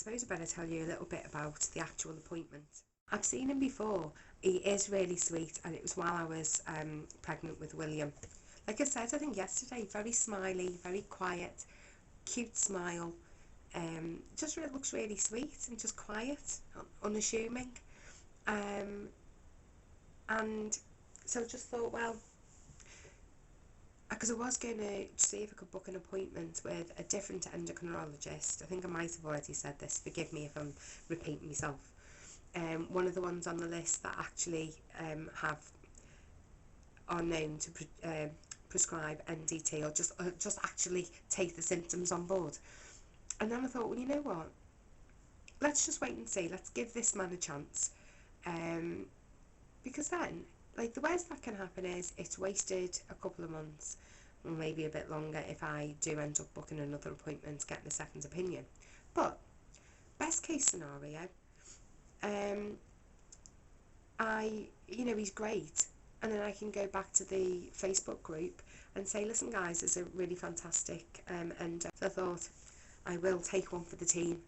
suppose I better tell you a little bit about the actual appointment. I've seen him before. He is really sweet, and it was while I was pregnant with William. Like I said, I think yesterday, very smiley, very quiet, cute smile. Just looks really sweet and just quiet, unassuming. And so I just thought, well, because I was going to see if I could book an appointment with a different endocrinologist. I think I might have already said this, forgive me if I'm repeating myself. One of the ones on the list that actually are known to prescribe NDT, or just actually take the symptoms on board. And then I thought, well, you know what, let's just wait and see, let's give this man a chance, because then, like, the worst that can happen is it's wasted a couple of months, or maybe a bit longer if I do end up booking another appointment, getting a second opinion. But best case scenario, he's great, and then I can go back to the Facebook group and say, listen guys, it's a really fantastic endo. So I thought, I will take one for the team,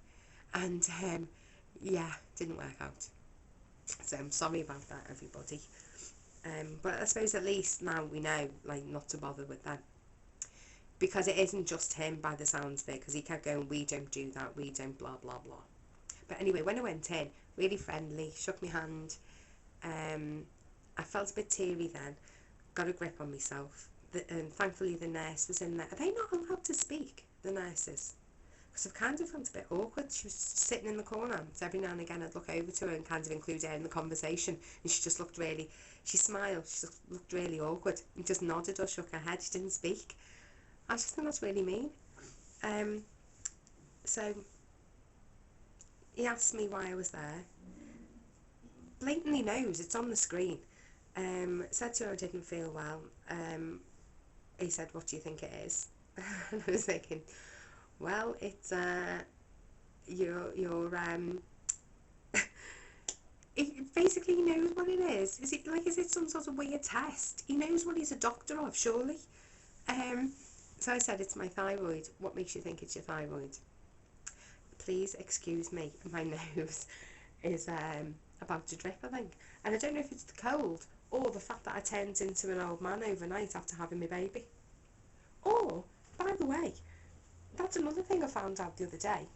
and didn't work out. So I'm sorry about that, everybody. But I suppose at least now we know, like, not to bother with them, because it isn't just him by the sounds of it, because he kept going, we don't do that, we don't blah blah blah. But anyway, when I went in, really friendly, shook my hand. I felt a bit teary then, got a grip on myself, and thankfully the nurse was in there. Are they not allowed to speak, the nurses? Because I've kind of felt a bit awkward. She was sitting in the corner, so every now and again I'd look over to her and kind of include her in the conversation, and she just looked really, she smiled, she just looked really awkward, and just nodded or shook her head. She didn't speak. I just think that's really mean. So he asked me why I was there. Blatantly knows, it's on the screen. Said to her I didn't feel well. He said, what do you think it is? And I was thinking, well, it's he basically knows what it is. Is it some sort of weird test? He knows what he's a doctor of, surely. So I said, it's my thyroid. What makes you think it's your thyroid? Please excuse me, my nose is about to drip, I think. And I don't know if it's the cold or the fact that I turned into an old man overnight after having my baby. Or, by the way, that's another thing I found out the other day,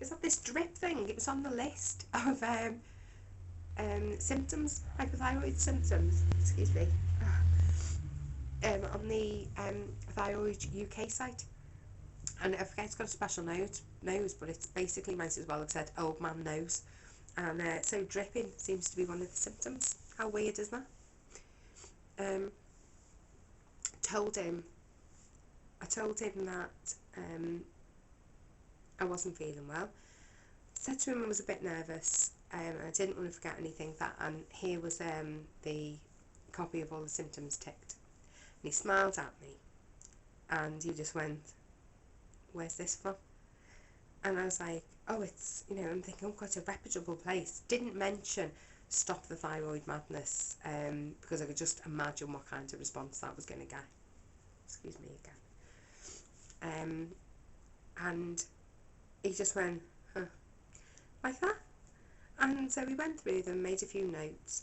is that this drip thing, it was on the list of symptoms, hypothyroid symptoms, excuse me, on the Thyroid UK site. And I forget it's got a special nose, but it's basically, might as well have said old man nose. And so dripping seems to be one of the symptoms. How weird is that? I told him that I wasn't feeling well. Said to him I was a bit nervous, and I didn't want to forget anything. And here was the copy of all the symptoms ticked. And he smiled at me, and he just went, where's this from? And I was like, oh, it's, I'm thinking, oh, quite a reputable place. Didn't mention Stop the Thyroid Madness, because I could just imagine what kind of response that was going to get. Excuse me again. And he just went, huh, like that. And so we went through them, made a few notes,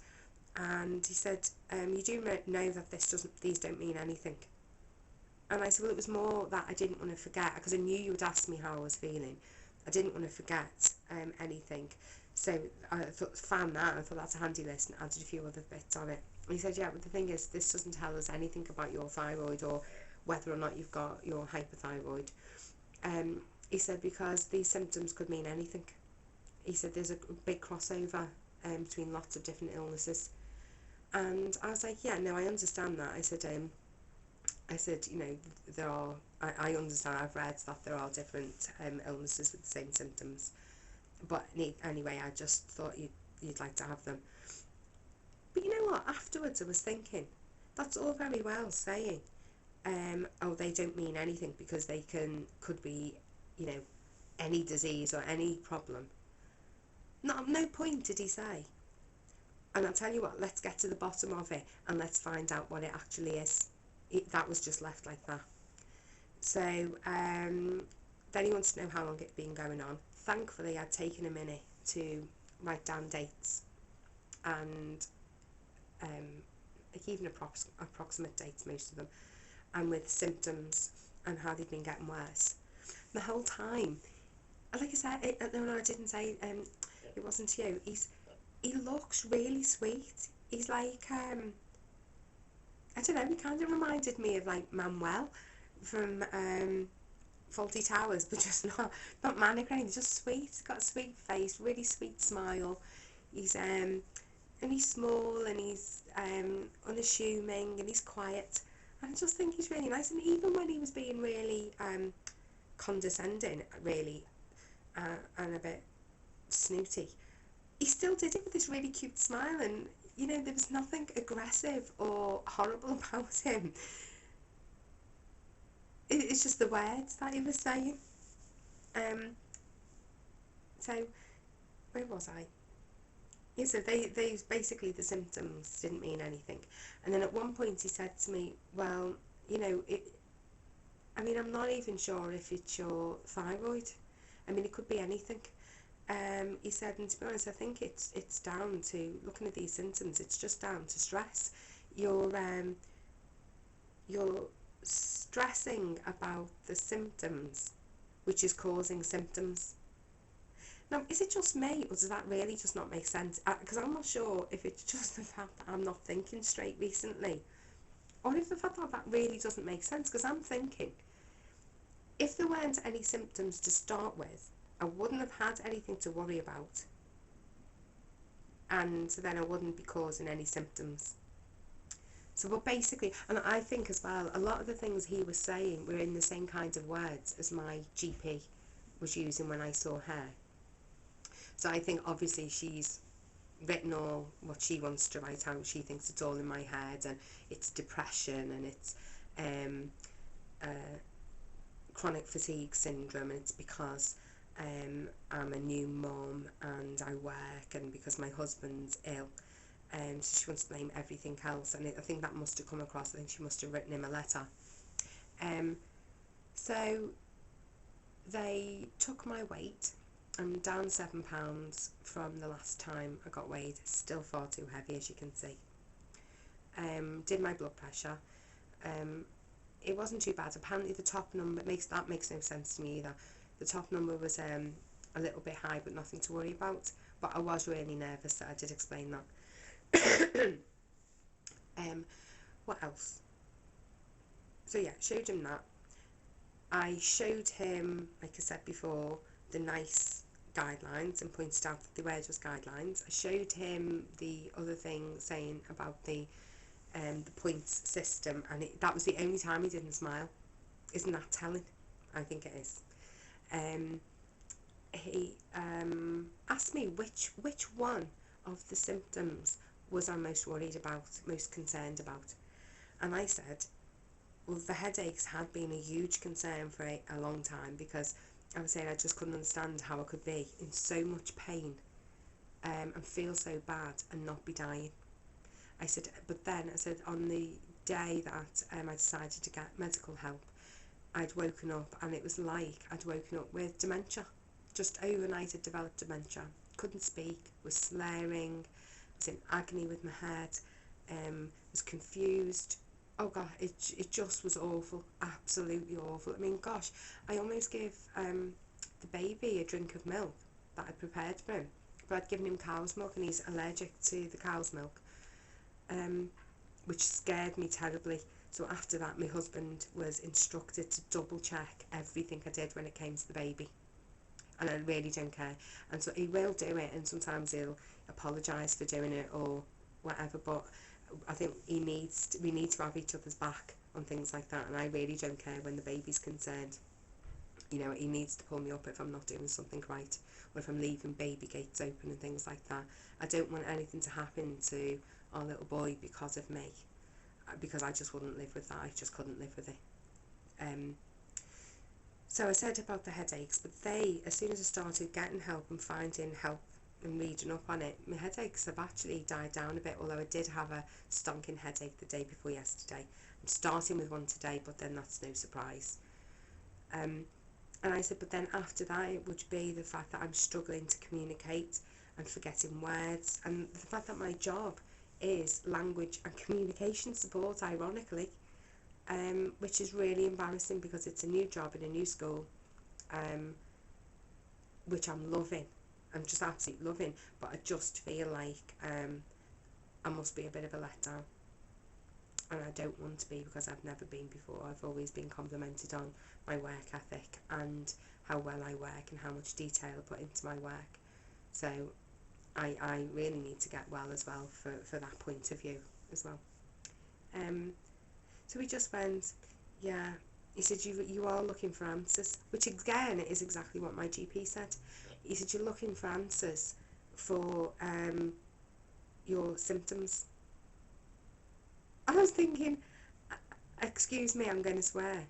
and he said, you do know that these don't mean anything. And I said, well, it was more that I didn't want to forget, because I knew you would ask me how I was feeling. I didn't want to forget anything. So I found that, and I thought that's a handy list, and added a few other bits on it. And he said, yeah, but the thing is, this doesn't tell us anything about your thyroid or whether or not you've got your hypothyroid. He said, because these symptoms could mean anything. He said there's a big crossover between lots of different illnesses. And I was like, yeah, no, I understand that. I said, there are, I understand, I've read that there are different illnesses with the same symptoms. But anyway, I just thought you'd like to have them. But you know what, afterwards I was thinking, that's all very well saying, oh, they don't mean anything because they could be, any disease or any problem. No point did he say. And I'll tell you what, let's get to the bottom of it and let's find out what it actually is. That was just left like that. So then he wants to know how long it's been going on. thankfully I'd taken a minute to write down dates and like even approximate dates, most of them, and with symptoms and how they'd been getting worse. The whole time, like I said, no, I didn't say, it wasn't you. He looks really sweet. He's like, I don't know, he kind of reminded me of like Manuel from Faulty Towers, but just not manic, just sweet. He's got a sweet face, really sweet smile. He's and he's small, and he's unassuming, and he's quiet. I just think he's really nice. And even when he was being really condescending, really, and a bit snooty, he still did it with this really cute smile, and you know, there was nothing aggressive or horrible about him. It's just the words that he was saying. So where was I? Yeah, so they basically, the symptoms didn't mean anything, and then at one point he said to me, well, you know, I mean, I'm not even sure if it's your thyroid. I mean, it could be anything. He said, and to be honest, I think it's down to, looking at these symptoms, it's just down to stress. You're stressing about the symptoms, which is causing symptoms. Now, is it just me, or does that really just not make sense? Because I'm not sure if it's just the fact that I'm not thinking straight recently, or if the fact that that really doesn't make sense. Because I'm thinking, if there weren't any symptoms to start with, I wouldn't have had anything to worry about, and then I wouldn't be causing any symptoms. So, but basically, and I think as well, a lot of the things he was saying were in the same kind of words as my GP was using when I saw her. So I think obviously she's written all what she wants to write out. She thinks it's all in my head, and it's depression, and it's chronic fatigue syndrome, and it's because I'm a new mum and I work, and because my husband's ill. So she wants to blame everything else, and I think that must have come across. I think she must have written him a letter. So they took my weight. I'm down 7 pounds from the last time I got weighed. Still far too heavy, as you can see. Did my blood pressure. It wasn't too bad. Apparently the top number makes no sense to me either. The top number was a little bit high, but nothing to worry about. But I was really nervous, so I did explain that. What else? So yeah, showed him that. I showed him, like I said before, the NICE guidelines, and pointed out that they were just guidelines. I showed him the other thing saying about the points system, and that was the only time he didn't smile. Isn't that telling? I think it is. He asked me which one of the symptoms was I most worried about, most concerned about, and I said, well, the headaches had been a huge concern for a long time, because I was saying I just couldn't understand how I could be in so much pain and feel so bad and not be dying. I said, but then I said, on the day that I decided to get medical help, I'd woken up, and it was like I'd woken up with dementia. Just overnight I'd developed dementia. Couldn't speak, was slurring, was in agony with my head, was confused. Oh god, it just was awful, absolutely awful. I mean, gosh, I almost gave the baby a drink of milk that I'd prepared for him, but I'd given him cow's milk, and he's allergic to the cow's milk, which scared me terribly. So after that, my husband was instructed to double check everything I did when it came to the baby, and I really don't care. And so he will do it, and sometimes he'll apologise for doing it or whatever, but I think we need to have each other's back on things like that, and I really don't care when the baby's concerned. You know, he needs to pull me up if I'm not doing something right, or if I'm leaving baby gates open and things like that. I don't want anything to happen to our little boy because of me, because I just wouldn't live with that. I just couldn't live with it. So I said about the headaches, but as soon as I started getting help and finding help and reading up on it, my headaches have actually died down a bit, although I did have a stonking headache the day before yesterday. I'm starting with one today, but then that's no surprise. And I said, but then after that it would be the fact that I'm struggling to communicate and forgetting words, and the fact that my job is language and communication support, ironically, which is really embarrassing because it's a new job in a new school, which I'm loving. I'm just absolutely loving, but I just feel like I must be a bit of a letdown, and I don't want to be, because I've never been before. I've always been complimented on my work ethic and how well I work and how much detail I put into my work. So I really need to get well as well for that point of view as well. So we just went, yeah. He said, you are looking for answers, which again is exactly what my GP said. He said, you're looking for answers for your symptoms. I was thinking, excuse me, I'm going to swear,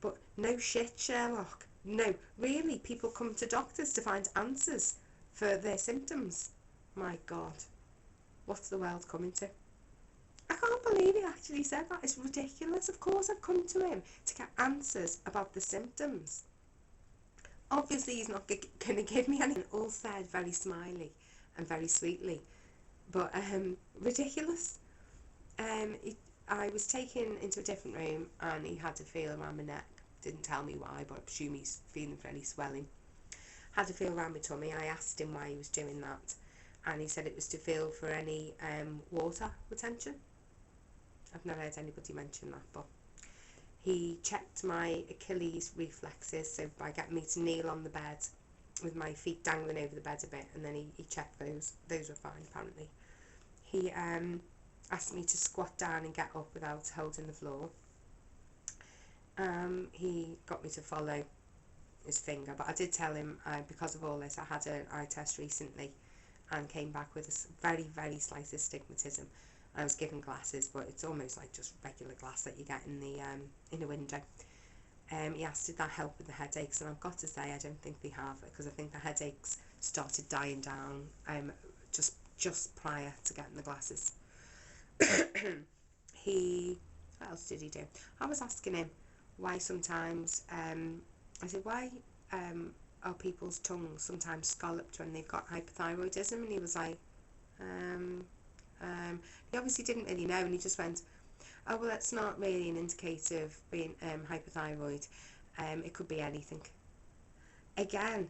but no shit, Sherlock. No, really, people come to doctors to find answers for their symptoms. My God, what's the world coming to? I can't believe he actually said that. It's ridiculous. Of course I've come to him to get answers about the symptoms. Obviously he's not going to give me anything. All said very smiley and very sweetly, but ridiculous. I was taken into a different room and he had to feel around my neck. Didn't tell me why, but I presume he's feeling for any swelling. Had to feel around my tummy. I asked him why he was doing that, and he said it was to feel for any water retention. I've never heard anybody mention that, but he checked my Achilles reflexes, so by getting me to kneel on the bed with my feet dangling over the bed a bit, and then he checked those. Those were fine, apparently. He asked me to squat down and get up without holding the floor. He got me to follow his finger, but I did tell him, because of all this, I had an eye test recently and came back with a very, very slight astigmatism. I was given glasses, but it's almost like just regular glass that you get in a window. He asked, did that help with the headaches, and I've got to say I don't think they have, because I think the headaches started dying down just prior to getting the glasses. What else did he do? I was asking him why sometimes, I said, why are people's tongues sometimes scalloped when they've got hypothyroidism? And he was like, he obviously didn't really know, and he just went, oh, well, that's not really an indicator of being hypothyroid. It could be anything. Again,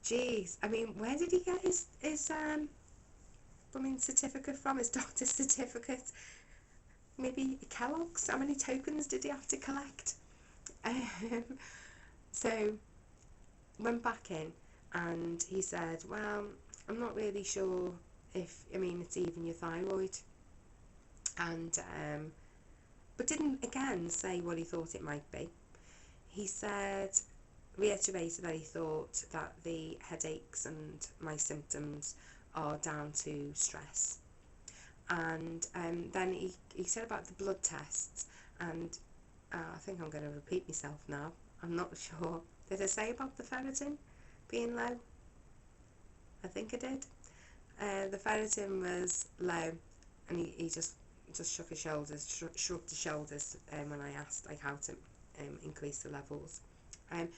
geez, I mean, where did he get his certificate from, his doctor's certificate? Maybe Kellogg's? How many tokens did he have to collect? So went back in, and he said, well, I'm not really sure if, it's even your thyroid, and but didn't again say what he thought it might be. He reiterated that he thought that the headaches and my symptoms are down to stress, and then he said about the blood tests, and I think I'm going to repeat myself now, I'm not sure. Did I say about the ferritin being low? I think I did. The ferritin was low, and he just shook his shoulders, shrugged his shoulders when I asked how to increase the levels. And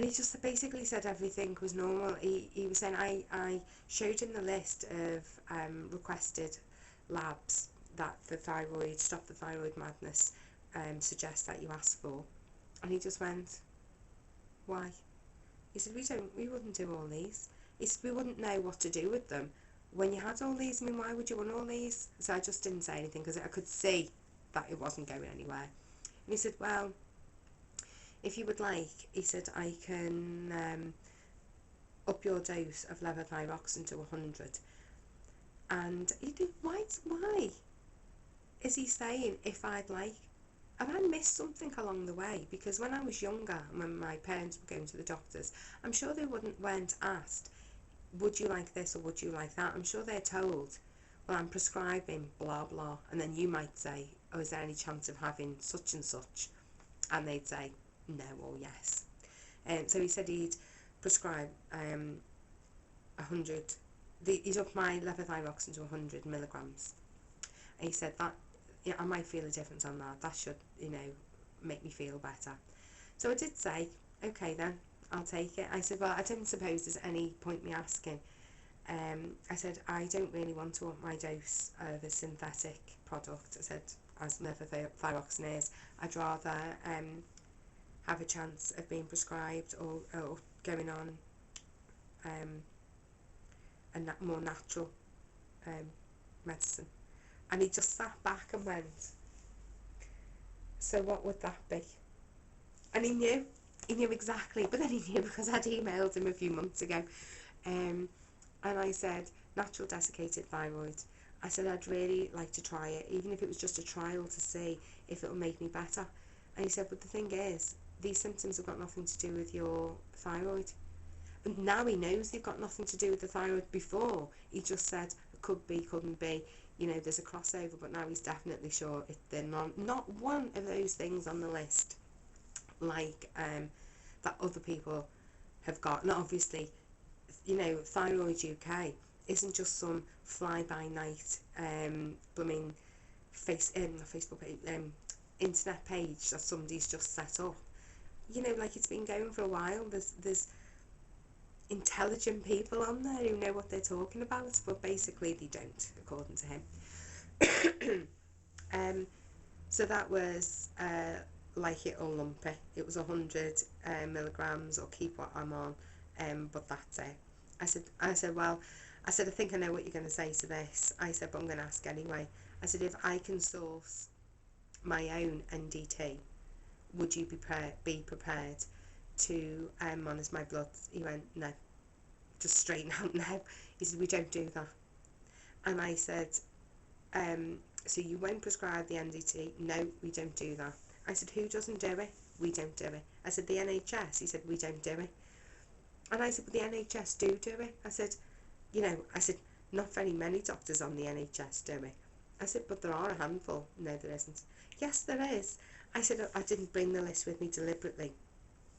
he just basically said everything was normal. He was saying I showed him the list of requested labs that Stop the Thyroid Madness suggests that you ask for, and he just went, why? He said, we wouldn't do all these. He said, we wouldn't know what to do with them when you had all these. Why would you want all these? So I just didn't say anything, because I could see that it wasn't going anywhere. And he said, well, if you would like, he said, I can up your dose of Levothyroxine to 100. And he did, why is he saying if I'd like? Have I missed something along the way? Because when I was younger, when my parents were going to the doctors, I'm sure they weren't asked, would you like this or would you like that? I'm sure they're told, well, I'm prescribing blah blah, and then you might say, oh, is there any chance of having such and such? And they'd say no or yes. So he said he'd prescribe 100. He'd up my Levothyroxine to 100 milligrams. And he said that, yeah, I might feel a difference on that. That should, make me feel better. So I did say, okay then, I'll take it. I said, well, I didn't suppose there's any point me asking. I said, I don't really want to up my dose of a synthetic product. I said, as levothyroxine is, I'd rather have a chance of being prescribed or going on a more natural medicine. And he just sat back and went, so what would that be? And he knew exactly, but then he knew because I'd emailed him a few months ago. And I said, natural desiccated thyroid. I said, I'd really like to try it, even if it was just a trial to see if it'll make me better. And he said, but the thing is, these symptoms have got nothing to do with your thyroid. And now he knows they've got nothing to do with the thyroid. Before, he just said, it could be, couldn't be, you know, there's a crossover, but now he's definitely sure they're not one of those things on the list, like that other people have got. And obviously, you know, Thyroid UK isn't just some fly-by-night blooming Facebook page, internet page that somebody's just set up. You know, like, it's been going for a while. There's intelligent people on there who know what they're talking about, but basically they don't, according to him. So that was like it or lump it. It was 100 milligrams, or keep what I'm on, but that's it. I said, well, I said, I think I know what you're going to say to this. I said, but I'm going to ask anyway. I said, if I can source my own NDT, would you be prepared to monitor my blood? He went, no, just straight out no. He said, we don't do that. And I said, so you won't prescribe the NDT? No, we don't do that. I said, who doesn't do it? We don't do it. I said, the NHS? He said, we don't do it. And I said, but the NHS do it. I said, you know, not very many doctors on the NHS do it. I said, but there are a handful. No, there isn't. Yes, there is. I said, I didn't bring the list with me deliberately,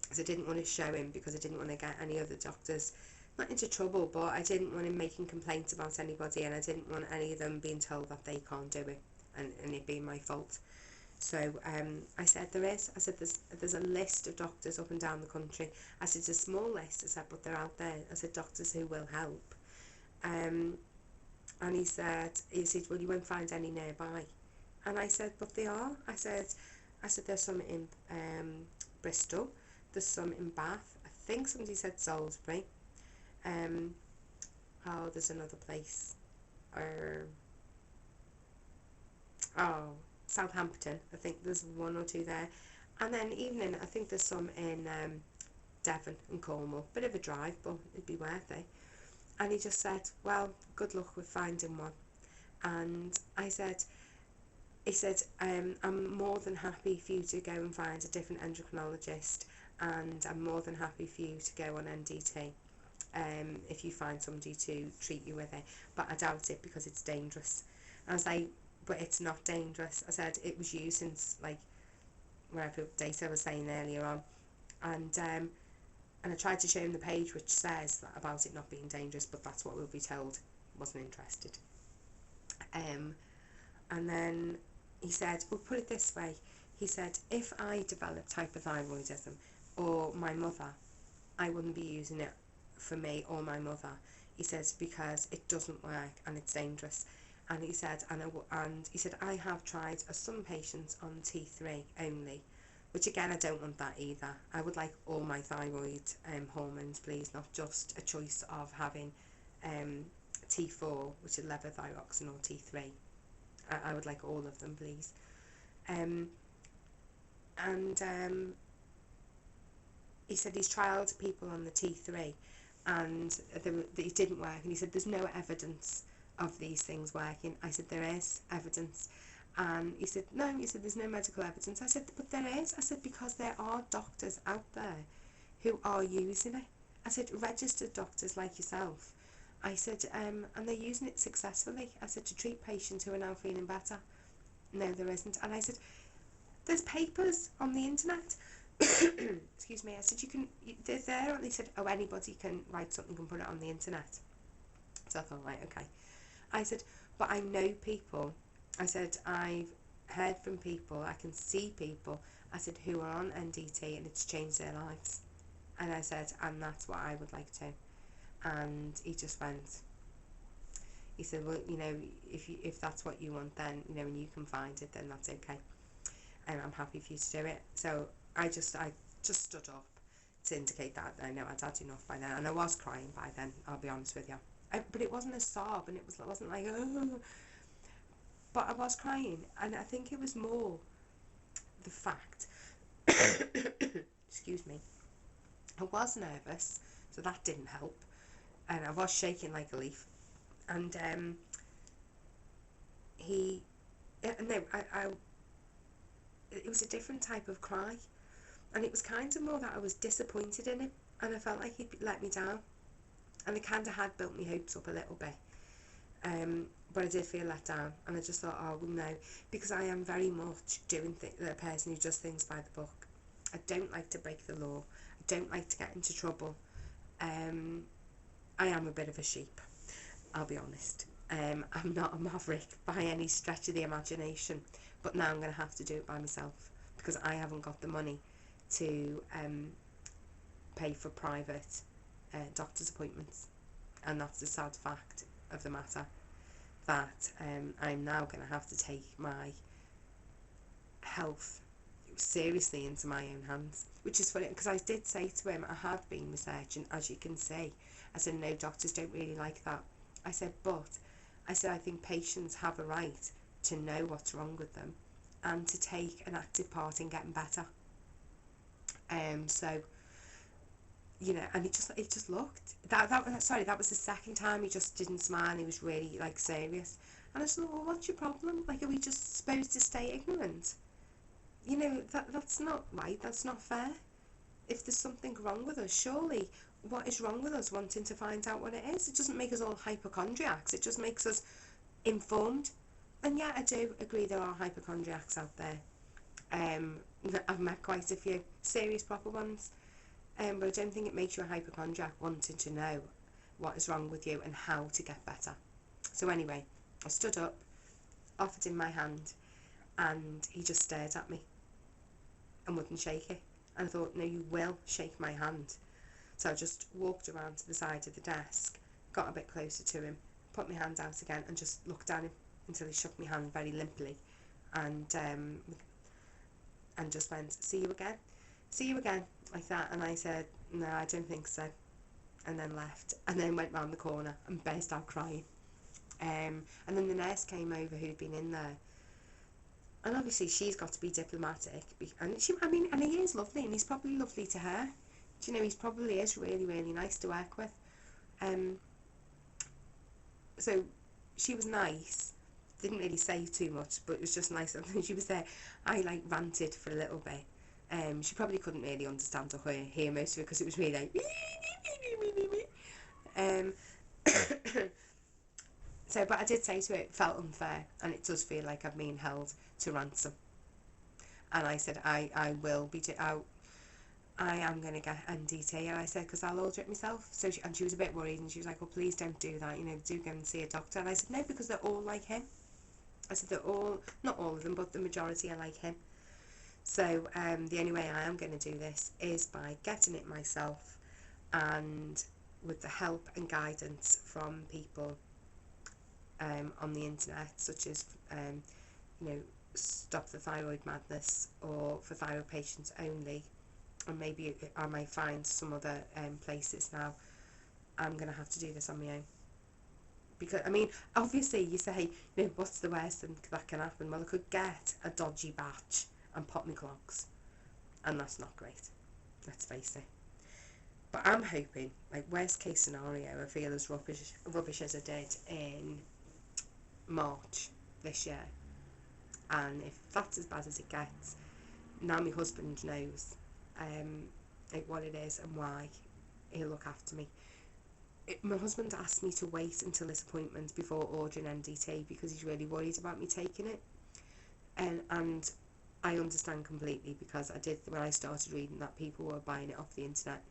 because I didn't want to show him, because I didn't want to get any other doctors, not into trouble, but I didn't want him making complaints about anybody, and I didn't want any of them being told that they can't do it, and it being my fault. So I said, there is. I said, there's a list of doctors up and down the country. I said, it's a small list. I said, but they're out there. I said, doctors who will help. And he said, well, you won't find any nearby. And I said, but they are. I said, there's some in Bristol. There's some in Bath. I think somebody said Salisbury. There's another place. Southampton. I think there's one or two there. And then even I think there's some in Devon and Cornwall. Bit of a drive, but it'd be worth it. And he just said, well, good luck with finding one. And he said, I'm more than happy for you to go and find a different endocrinologist, and I'm more than happy for you to go on NDT if you find somebody to treat you with it. But I doubt it, because it's dangerous. And I was like, but it's not dangerous. I said, it was used since, like, whatever date I was saying earlier on. And I tried to show him the page which says that about it not being dangerous, but that's what we'll be told. Wasn't interested. And then he said, well, put it this way. He said, if I developed hypothyroidism, or my mother, I wouldn't be using it for me or my mother. He says, because it doesn't work and it's dangerous. And he said, I have tried some patients on T3 only, which again, I don't want that either. I would like all my thyroid hormones, please, not just a choice of having T4, which is levothyroxine, or T3. I would like all of them, please. He said he's trialled people on the T3 and it didn't work, and he said there's no evidence of these things working. I said, there is evidence. And he said, no, there's no medical evidence. I said, but there is. I said, because there are doctors out there who are using it. I said, registered doctors like yourself. I said, and they're using it successfully. I said, to treat patients who are now feeling better. No, there isn't. And I said, there's papers on the internet. Excuse me. I said, they're there. And they said, oh, anybody can write something and put it on the internet. So I thought, right, okay. I said, but I know people. I said, I've heard from people, I can see people, I said, who are on NDT and it's changed their lives. And I said, and that's what I would like to. And he just went, he said, well, you know, if that's what you want, then, you know, and you can find it, then that's okay. And I'm happy for you to do it. So I just stood up to indicate that I know I'd had enough by then. And I was crying by then, I'll be honest with you. But it wasn't a sob, and it wasn't like, oh. But I was crying, and I think it was more the fact, excuse me, I was nervous, so that didn't help, and I was shaking like a leaf, and it was a different type of cry, and it was kind of more that I was disappointed in him, and I felt like he'd let me down, and it kind of had built my hopes up a little bit, but I did feel let down, and I just thought, oh no, because I am very much the person who does things by the book. I don't like to break the law, I don't like to get into trouble. I am a bit of a sheep, I'll be honest. I'm not a maverick by any stretch of the imagination, but now I'm going to have to do it by myself, because I haven't got the money to pay for private doctor's appointments, and that's the sad fact of the matter, that I'm now going to have to take my health seriously into my own hands, which is funny, because I did say to him, I have been researching, as you can see. I said, no, doctors don't really like that. I said, I think patients have a right to know what's wrong with them and to take an active part in getting better. So, you know, and it just looked, that was the second time he just didn't smile, he was really, like, serious. And I thought, well, what's your problem? Like, are we just supposed to stay ignorant? You know, that's not right, that's not fair. If there's something wrong with us, surely what is wrong with us wanting to find out what it is? It doesn't make us all hypochondriacs, it just makes us informed. And yeah, I do agree there are hypochondriacs out there. I've met quite a few serious proper ones, but I don't think it makes you a hypochondriac wanting to know what is wrong with you and how to get better. So anyway, I stood up, offered him my hand, and he just stared at me and wouldn't shake it. And I thought, no, you will shake my hand. So I just walked around to the side of the desk, got a bit closer to him, put my hand out again, and just looked at him until he shook my hand very limply, and just went, see you again, like that. And I said, no, I don't think so, and then left, and then went round the corner and burst out crying. And then the nurse came over who'd been in there, and obviously she's got to be diplomatic, and he is lovely, and he's probably lovely to her. Do you know, he probably is really, really nice to work with. So she was nice, didn't really say too much, but it was just nice. And she was there, I like ranted for a little bit. She probably couldn't really understand or hear most of it, because it was really like so, but I did say to her, it felt unfair, and it does feel like I'm being held to ransom. And I said, I am going to get NDT, and I said, because I'll order it myself. So she was a bit worried, and she was like, well, please don't do that, you know, do go and see a doctor. And I said, no, because they're all like him. I said, they're all, not all of them, but the majority are like him. So the only way I am going to do this is by getting it myself, and with the help and guidance from people on the internet, such as you know, Stop the Thyroid Madness, or for thyroid patients only, and maybe I might find some other places. Now I'm going to have to do this on my own, because, I mean, obviously you say, you know, what's the worst that can happen? Well, I could get a dodgy batch and pop my clogs, and that's not great, let's face it. But I'm hoping, like, worst case scenario, I feel as rubbish as I did in March this year, and if that's as bad as it gets, now my husband knows like what it is and why he'll look after me. My husband asked me to wait until this appointment before ordering NDT, because he's really worried about me taking it, and I understand completely, because I did, when I started reading that people were buying it off the internet.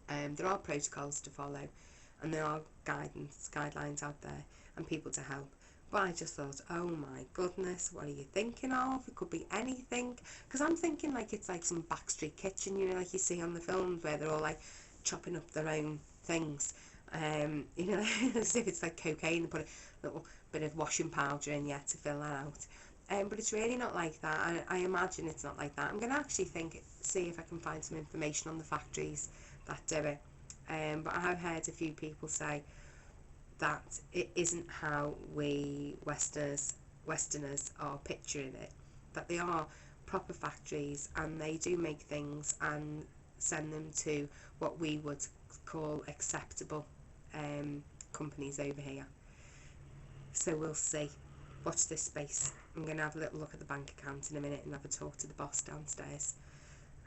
There are protocols to follow, and there are guidelines out there and people to help, But I just thought, oh my goodness, what are you thinking of? It could be anything. Because I'm thinking like it's like some backstreet kitchen, you know, like you see on the films where they're all like chopping up their own things. You know, as if it's like cocaine and put a little bit of washing powder in yet to fill that out. But it's really not like that. I imagine it's not like that. I'm going to actually see if I can find some information on the factories that do it. But I have heard a few people say that it isn't how we Westerners are picturing it, that they are proper factories and they do make things and send them to what we would call acceptable companies over here. So we'll see. Watch this space. I'm going to have a little look at the bank account in a minute and have a talk to the boss downstairs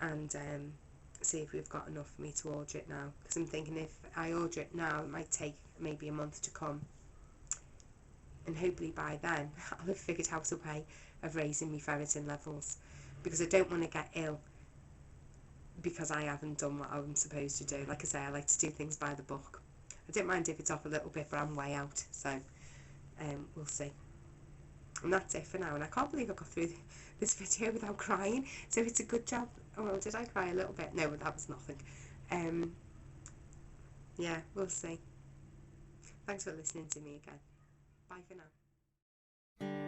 and see if we've got enough for me to order it now, because I'm thinking if I order it now it might take maybe a month to come, and hopefully by then I'll have figured out a way of raising my ferritin levels, because I don't want to get ill because I haven't done what I'm supposed to do. Like I say, I like to do things by the book. I don't mind if it's off a little bit, but I'm way out, so we'll see. And that's it for now, and I can't believe I got through this video without crying, so it's a good job. Oh well, did I cry a little bit? No, but that was nothing. Yeah, we'll see. Thanks for listening to me again. Bye for now.